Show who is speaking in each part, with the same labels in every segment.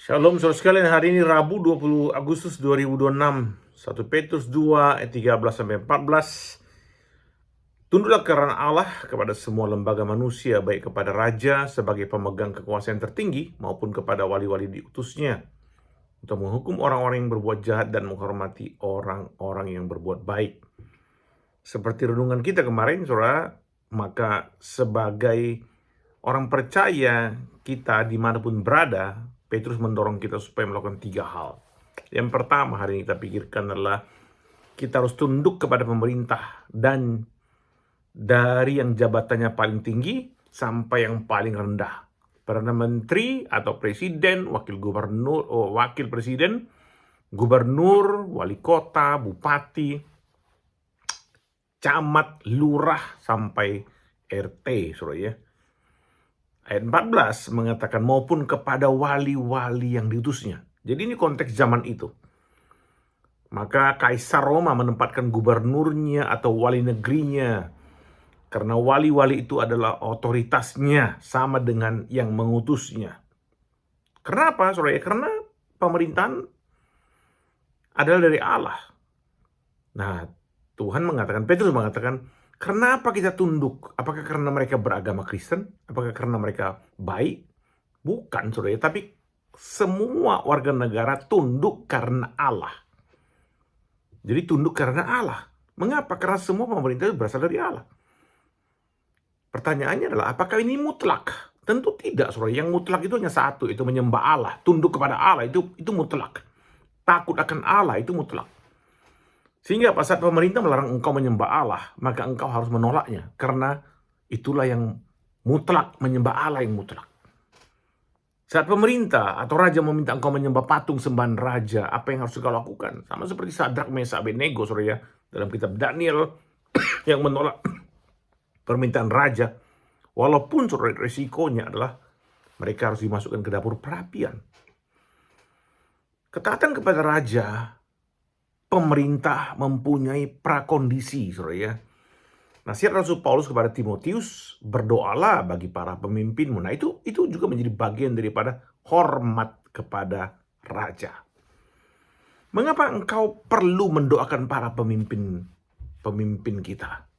Speaker 1: Shalom saudara sekalian, hari ini Rabu 20 Agustus 2026. 1 Petrus 2 ayat 13-14. Tunduklah karena Allah kepada semua lembaga manusia, baik kepada raja sebagai pemegang kekuasaan tertinggi maupun kepada wali-wali diutusnya, untuk menghukum orang-orang yang berbuat jahat dan menghormati orang-orang yang berbuat baik. Seperti renungan kita kemarin, saudara, maka sebagai orang percaya kita dimanapun berada, Petrus mendorong kita supaya melakukan 3 hal. Yang pertama hari ini kita pikirkan adalah kita harus tunduk kepada pemerintah, dan dari yang jabatannya paling tinggi sampai yang paling rendah. Perdana Menteri atau Presiden, Wakil Gubernur, Wakil Presiden, Gubernur, Wali Kota, Bupati, Camat, Lurah, sampai RT, saudara ya. Ayat 14 mengatakan maupun kepada wali-wali yang diutusnya. Jadi ini konteks zaman itu. Maka Kaisar Roma menempatkan gubernurnya atau wali negerinya, karena wali-wali itu adalah otoritasnya sama dengan yang mengutusnya. Kenapa, saudara? Karena pemerintahan adalah dari Allah. Nah, Tuhan mengatakan, Petrus mengatakan, kenapa kita tunduk? Apakah karena mereka beragama Kristen? Apakah karena mereka baik? Bukan, saudara. Tapi semua warga negara tunduk karena Allah. Jadi tunduk karena Allah. Mengapa? Karena semua pemerintah itu berasal dari Allah. Pertanyaannya adalah, apakah ini mutlak? Tentu tidak, saudara. Yang mutlak itu hanya satu, itu menyembah Allah. Tunduk kepada Allah, itu mutlak. Takut akan Allah, itu mutlak. Sehingga pada saat pemerintah melarang engkau menyembah Allah, maka engkau harus menolaknya. Karena itulah yang mutlak, menyembah Allah yang mutlak. Saat pemerintah atau raja meminta engkau menyembah patung sembahan raja, apa yang harus engkau lakukan? Sama seperti Sadrak, Mesak, Abednego, saudara ya, dalam kitab Daniel yang menolak permintaan raja, walaupun saudara resikonya adalah mereka harus dimasukkan ke dapur perapian. Ketaatan kepada raja, pemerintah mempunyai prakondisi, saudara ya. Nasihat Rasul Paulus kepada Timotius, berdoalah bagi para pemimpinmu. Nah itu juga menjadi bagian daripada hormat kepada raja. Mengapa engkau perlu mendoakan para pemimpin kita?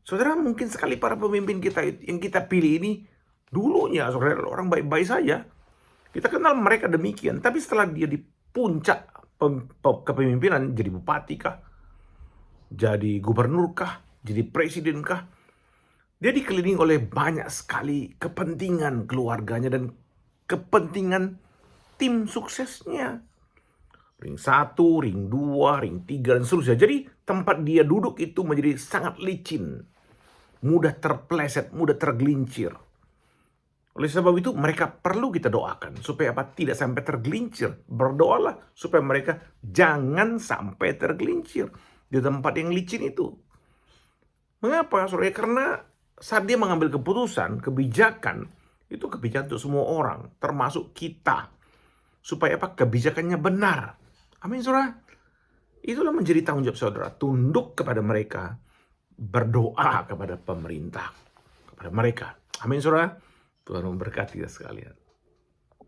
Speaker 1: Saudara, mungkin sekali para pemimpin kita yang kita pilih ini dulunya, saudara, orang baik-baik saja. Kita kenal mereka demikian. Tapi setelah dia di puncak kepemimpinan, jadi bupati kah, jadi gubernur kah, jadi presiden kah, dia dikelilingi oleh banyak sekali kepentingan keluarganya dan kepentingan tim suksesnya. Ring 1, ring 2, ring 3, dan seterusnya. Jadi tempat dia duduk itu menjadi sangat licin, mudah terpeleset, mudah tergelincir. Oleh sebab itu mereka perlu kita doakan supaya tidak sampai tergelincir. Berdoalah supaya mereka jangan sampai tergelincir di tempat yang licin itu. Mengapa, saudara? Karena saat dia mengambil keputusan, kebijakan, itu kebijakan untuk semua orang, termasuk kita. Supaya kebijakannya benar. Amin, saudara. Itulah menjadi tanggung jawab saudara. Tunduk kepada mereka. Berdoa kepada pemerintah, kepada mereka. Amin, saudara. Tuhan memberkati kita sekalian.